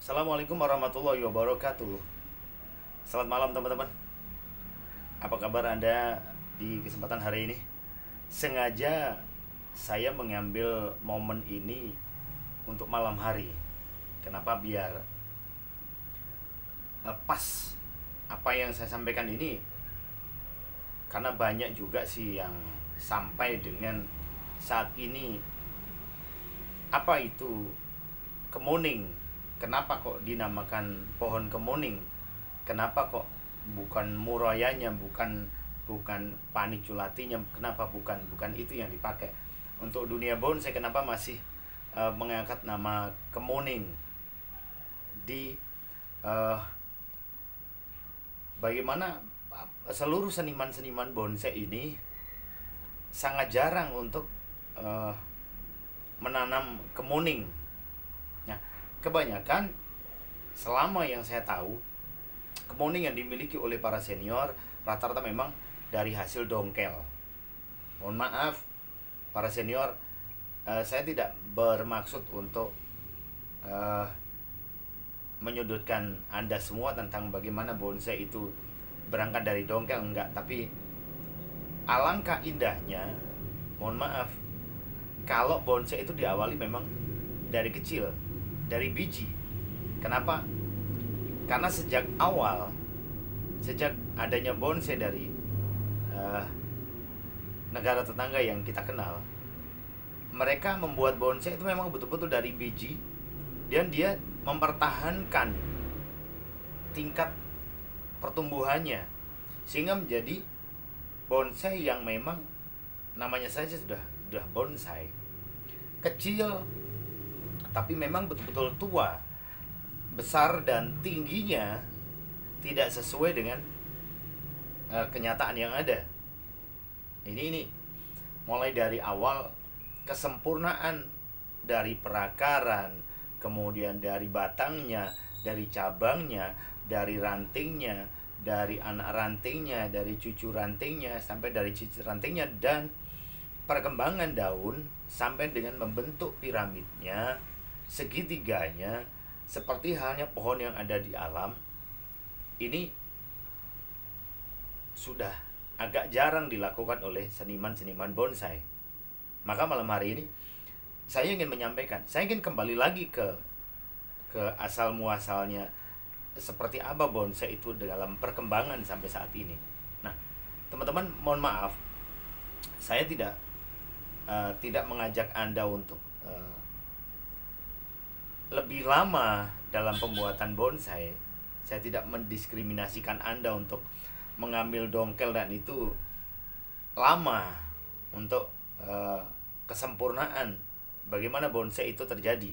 Assalamualaikum warahmatullahi wabarakatuh. Selamat malam teman-teman. Apa kabar Anda di kesempatan hari ini? Sengaja saya mengambil momen ini untuk malam hari. Kenapa? Biar pas apa yang saya sampaikan ini. Karena banyak juga sih yang sampai dengan saat ini, apa itu kemuning? Kenapa kok dinamakan pohon kemuning? Kenapa kok bukan murayanya, bukan bukan paniculatinya? Kenapa bukan itu yang dipakai? Untuk dunia bonsai kenapa masih mengangkat nama kemuning di eh, bagaimana seluruh seniman-seniman bonsai ini sangat jarang untuk eh, menanam kemuning. Nah, kebanyakan selama yang saya tahu, kemuning yang dimiliki oleh para senior rata-rata memang dari hasil dongkel. Mohon maaf, para senior, saya tidak bermaksud untuk eh, menyudutkan Anda semua tentang bagaimana bonsai itu berangkat dari dongkel, enggak. Tapi alangkah indahnya, mohon maaf, kalau bonsai itu diawali memang dari kecil, dari biji. Kenapa? Karena sejak awal, sejak adanya bonsai dari eh, negara tetangga yang kita kenal, mereka membuat bonsai itu memang betul-betul dari biji, dan dia mempertahankan tingkat pertumbuhannya sehingga menjadi bonsai yang memang namanya saja sudah bonsai kecil, tapi memang betul-betul tua, besar, dan tingginya tidak sesuai dengan kenyataan yang ada. Ini mulai dari awal kesempurnaan dari perakaran, kemudian dari batangnya, dari cabangnya, dari rantingnya, dari anak rantingnya, dari cucu rantingnya, sampai dari cucu rantingnya, dan perkembangan daun sampai dengan membentuk piramidnya, segitiganya, seperti halnya pohon yang ada di alam. Ini sudah agak jarang dilakukan oleh seniman-seniman bonsai. Maka malam hari ini saya ingin menyampaikan, saya ingin kembali lagi ke asal muasalnya, seperti apa bonsai itu dalam perkembangan sampai saat ini. Nah, teman-teman, mohon maaf, saya tidak mengajak Anda untuk lebih lama dalam pembuatan bonsai. Saya tidak mendiskriminasikan Anda untuk mengambil dongkel dan itu lama untuk kesempurnaan bagaimana bonsai itu terjadi.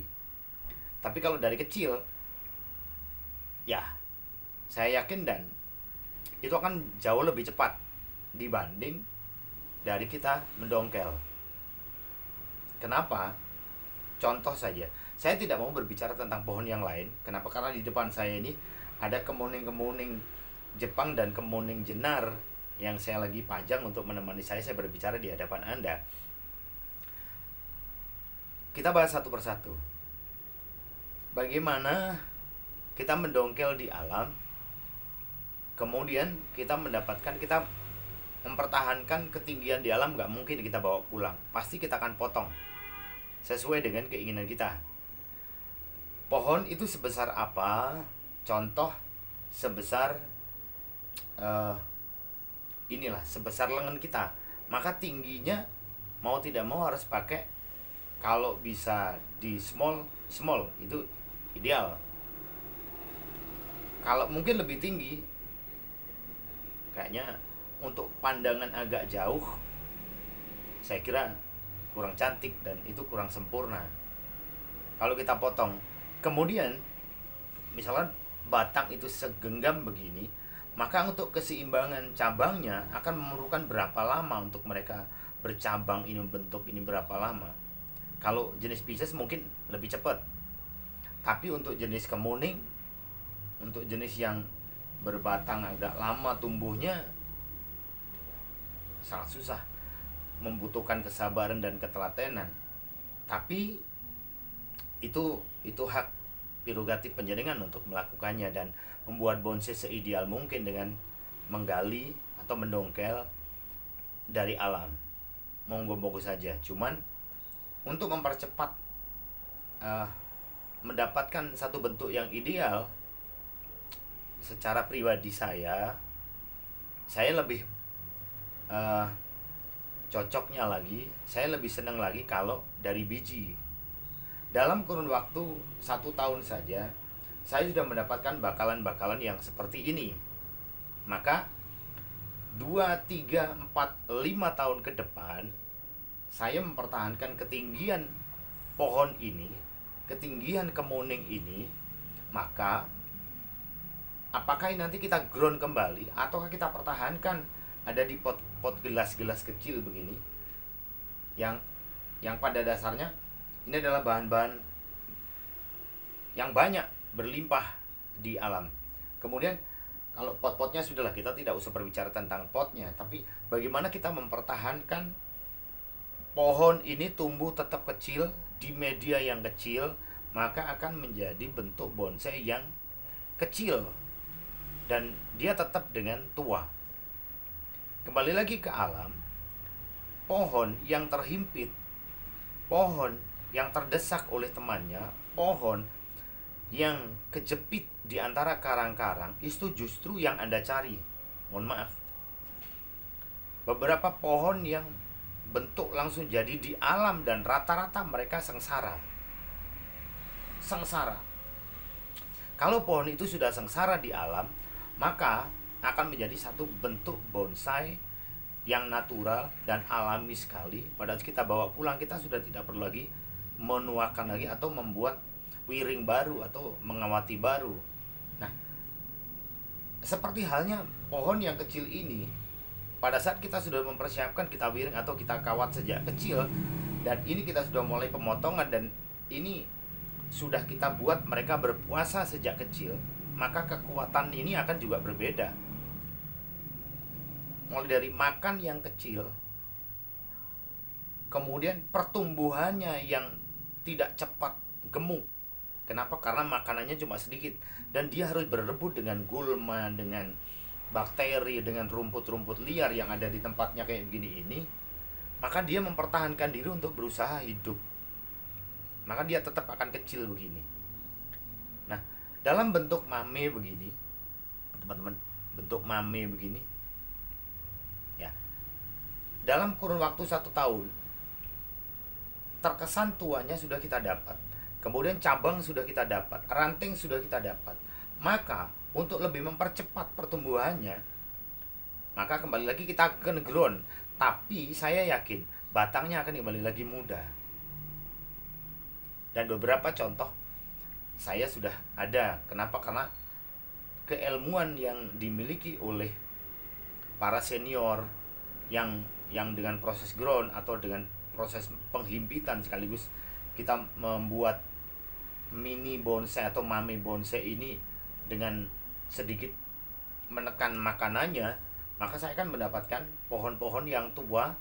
Tapi kalau dari kecil, ya saya yakin dan itu akan jauh lebih cepat dibanding dari kita mendongkel. Kenapa? Contoh saja, saya tidak mau berbicara tentang pohon yang lain. Kenapa? Karena di depan saya ini ada kemuning-kemuning Jepang dan kemuning jenar yang saya lagi pajang untuk menemani saya berbicara di hadapan Anda. Kita bahas satu persatu. Bagaimana kita mendongkel di alam, kemudian kita mempertahankan ketinggian di alam. Nggak mungkin kita bawa pulang, pasti kita akan potong sesuai dengan keinginan kita. Pohon itu sebesar apa? Contoh, sebesar sebesar lengan kita. Maka tingginya mau tidak mau harus pakai, kalau bisa di small itu ideal. Kalau mungkin lebih tinggi, kayaknya untuk pandangan agak jauh, saya kira kurang cantik dan itu kurang sempurna kalau kita potong. Kemudian misalnya batang itu segenggam begini, maka untuk keseimbangan cabangnya akan memerlukan berapa lama untuk mereka bercabang ini, membentuk ini berapa lama. Kalau jenis Pisces mungkin lebih cepat, tapi untuk jenis kemuning, untuk jenis yang berbatang agak lama tumbuhnya, sangat susah, membutuhkan kesabaran dan ketelatenan. Tapi itu hak prerogatif panjenengan untuk melakukannya dan membuat bonsai seideal mungkin dengan menggali atau mendongkel dari alam. Monggo saja. Cuman untuk mempercepat mendapatkan satu bentuk yang ideal, secara pribadi saya lebih cocoknya lagi, saya lebih senang lagi kalau dari biji. Dalam kurun waktu 1 tahun saja, saya sudah mendapatkan bakalan-bakalan yang seperti ini. Maka 2, 3, 4, 5 tahun ke depan, saya mempertahankan ketinggian pohon ini, ketinggian kemuning ini. Maka apakah nanti kita ground kembali ataukah kita pertahankan ada di pot gelas-gelas kecil begini, yang pada dasarnya ini adalah bahan-bahan yang banyak berlimpah di alam. Kemudian kalau pot-potnya sudahlah, kita tidak usah berbicara tentang potnya, tapi bagaimana kita mempertahankan pohon ini tumbuh tetap kecil di media yang kecil, maka akan menjadi bentuk bonsai yang kecil dan dia tetap dengan tua. Kembali lagi ke alam, pohon yang terhimpit, pohon yang terdesak oleh temannya, pohon yang kejepit di antara karang-karang, itu justru yang Anda cari. Mohon maaf, beberapa pohon yang bentuk langsung jadi di alam dan rata-rata mereka sengsara. Kalau pohon itu sudah sengsara di alam, maka akan menjadi satu bentuk bonsai yang natural dan alami sekali. Pada saat kita bawa pulang, kita sudah tidak perlu lagi menuakan lagi atau membuat wiring baru atau mengawati baru. Nah, seperti halnya pohon yang kecil ini, pada saat kita sudah mempersiapkan, kita wiring atau kita kawat sejak kecil, dan ini kita sudah mulai pemotongan, dan ini sudah kita buat mereka berpuasa sejak kecil, maka kekuatan ini akan juga berbeda. Mulai dari makan yang kecil, kemudian pertumbuhannya yang tidak cepat, gemuk. Kenapa? Karena makanannya cuma sedikit, dan dia harus berebut dengan gulma, dengan bakteri, dengan rumput-rumput liar yang ada di tempatnya kayak begini ini. Maka dia mempertahankan diri untuk berusaha hidup, maka dia tetap akan kecil begini. Nah, dalam bentuk mame begini, teman-teman, bentuk mame begini, ya, dalam kurun waktu 1 tahun, terkesan tuanya sudah kita dapat, kemudian cabang sudah kita dapat, ranting sudah kita dapat. Maka untuk lebih mempercepat pertumbuhannya, maka kembali lagi kita akan ground. Tapi saya yakin batangnya akan kembali lagi muda. Dan beberapa contoh saya sudah ada. Kenapa? Karena keilmuan yang dimiliki oleh para senior yang dengan proses ground atau dengan proses penghimpitan sekaligus kita membuat mini bonsai atau mame bonsai ini dengan sedikit menekan makanannya, maka saya akan mendapatkan pohon-pohon yang tua,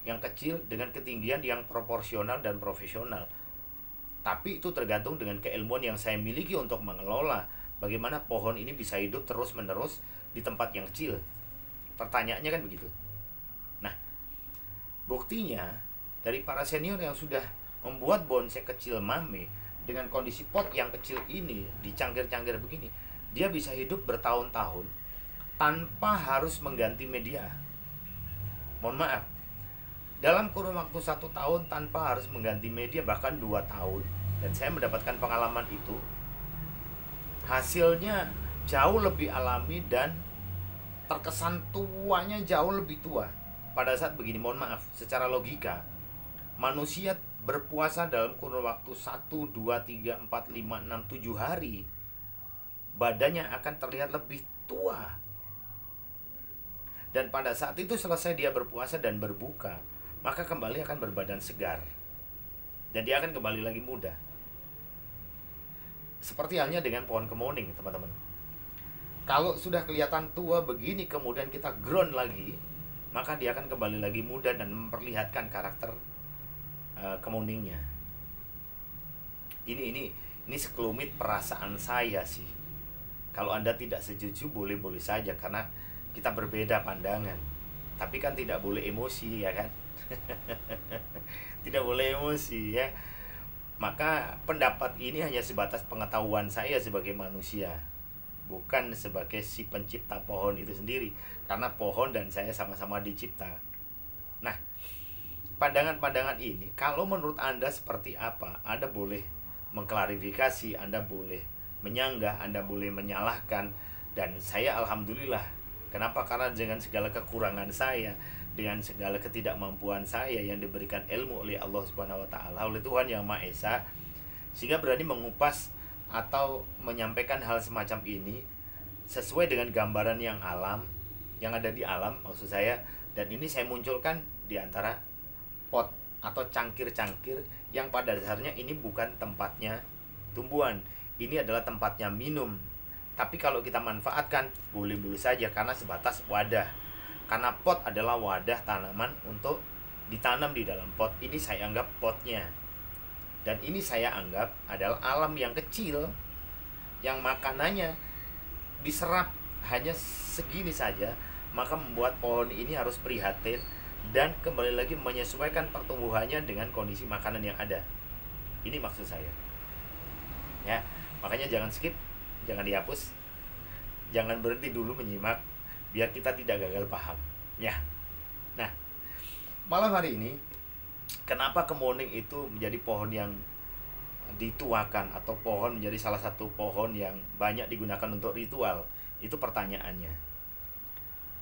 yang kecil dengan ketinggian yang proporsional dan profesional. Tapi itu tergantung dengan keilmuan yang saya miliki untuk mengelola bagaimana pohon ini bisa hidup terus-menerus di tempat yang kecil. Pertanyaannya kan begitu. Nah, buktinya dari para senior yang sudah membuat bonsai kecil mame dengan kondisi pot yang kecil ini, dicangkir-cangkir begini, dia bisa hidup bertahun-tahun tanpa harus mengganti media. Mohon maaf, dalam kurun waktu 1 tahun tanpa harus mengganti media, bahkan 2 tahun, dan saya mendapatkan pengalaman itu, hasilnya jauh lebih alami dan terkesan tuanya jauh lebih tua. Pada saat begini, mohon maaf, secara logika, manusia berpuasa dalam kurun waktu 1, 2, 3, 4, 5, 6, 7 hari, badannya akan terlihat lebih tua. Dan pada saat itu selesai dia berpuasa dan berbuka, maka kembali akan berbadan segar, dan dia akan kembali lagi muda. Seperti halnya dengan pohon kemuning, teman-teman. Kalau sudah kelihatan tua begini, kemudian kita ground lagi, maka dia akan kembali lagi muda dan memperlihatkan karakter kemuningnya. Ini Ini sekelumit perasaan saya sih. Kalau Anda tidak setuju, boleh-boleh saja, karena kita berbeda pandangan. Tapi kan tidak boleh emosi, ya kan? Tidak boleh emosi, ya. Maka pendapat ini hanya sebatas pengetahuan saya sebagai manusia, bukan sebagai si pencipta pohon itu sendiri. Karena pohon dan saya sama-sama dicipta. Nah, pandangan-pandangan ini, kalau menurut Anda seperti apa, Anda boleh mengklarifikasi, Anda boleh menyanggah, Anda boleh menyalahkan. Dan saya alhamdulillah. Kenapa? Karena dengan segala kekurangan saya, dengan segala ketidakmampuan saya yang diberikan ilmu oleh Allah Subhanahu wa taala, oleh Tuhan Yang Maha Esa, sehingga berani mengupas atau menyampaikan hal semacam ini sesuai dengan gambaran yang alam, yang ada di alam maksud saya. Dan ini saya munculkan di antara pot atau cangkir-cangkir yang pada dasarnya ini bukan tempatnya tumbuhan, ini adalah tempatnya minum. Tapi kalau kita manfaatkan, boleh-boleh saja, karena sebatas wadah. Karena pot adalah wadah tanaman untuk ditanam di dalam pot. Ini saya anggap potnya. Dan ini saya anggap adalah alam yang kecil, yang makanannya diserap hanya segini saja. Maka membuat pohon ini harus prihatin dan kembali lagi menyesuaikan pertumbuhannya dengan kondisi makanan yang ada. Ini maksud saya, ya. Makanya jangan skip, jangan dihapus, jangan berhenti dulu menyimak, biar kita tidak gagal paham, ya. Nah, malam hari ini, kenapa kemuning itu menjadi pohon yang dituakan, atau pohon menjadi salah satu pohon yang banyak digunakan untuk ritual? Itu pertanyaannya,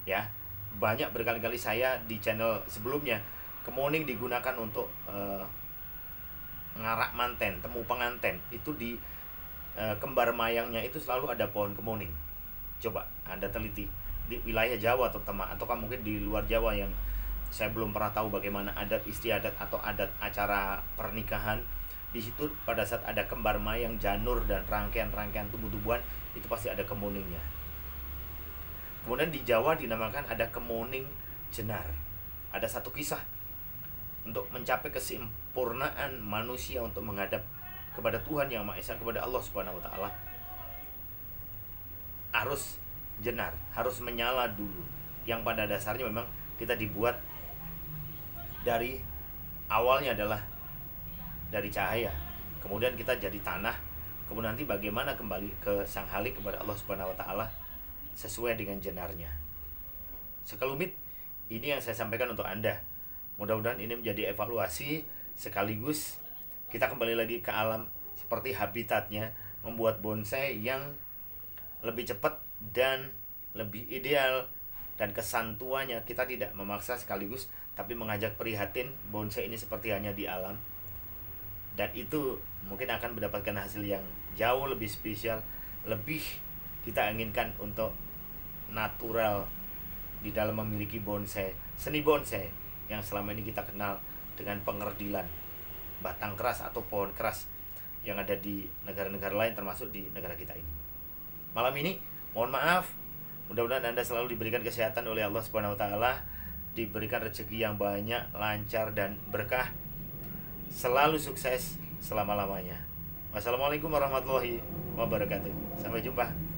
ya. Banyak berkali-kali saya di channel sebelumnya, kemuning digunakan untuk ngarak manten, temu penganten. Itu di kembar mayangnya itu selalu ada pohon kemuning. Coba Anda teliti di wilayah Jawa terutama, atau mungkin di luar Jawa yang saya belum pernah tahu bagaimana adat istiadat atau adat acara pernikahan. Di situ pada saat ada kembar mayang, janur, dan rangkaian-rangkaian tumbuh-tumbuhan, itu pasti ada kemuningnya. Kemudian di Jawa dinamakan ada kemuning jenar. Ada satu kisah, untuk mencapai kesempurnaan manusia untuk menghadap kepada Tuhan Yang Maha Esa, kepada Allah Subhanahu wa taala, harus jenar, harus menyala dulu. Yang pada dasarnya memang kita dibuat dari awalnya adalah dari cahaya. Kemudian kita jadi tanah. Kemudian nanti bagaimana kembali ke Sang Halik, kepada Allah Subhanahu wa taala, sesuai dengan jenarnya. Sekelumit ini yang saya sampaikan untuk Anda. Mudah-mudahan ini menjadi evaluasi, sekaligus kita kembali lagi ke alam seperti habitatnya, membuat bonsai yang lebih cepat dan lebih ideal. Dan kesan tuanya kita tidak memaksa sekaligus, tapi mengajak prihatin bonsai ini seperti hanya di alam. Dan itu mungkin akan mendapatkan hasil yang jauh lebih spesial, lebih kita inginkan untuk natural di dalam memiliki bonsai, seni bonsai yang selama ini kita kenal dengan pengerdilan, batang keras atau pohon keras yang ada di negara-negara lain, termasuk di negara kita ini. Malam ini mohon maaf, mudah-mudahan Anda selalu diberikan kesehatan oleh Allah Subhanahu wa taala, diberikan rezeki yang banyak, lancar dan berkah, selalu sukses selama-lamanya. Wassalamualaikum warahmatullahi wabarakatuh. Sampai jumpa.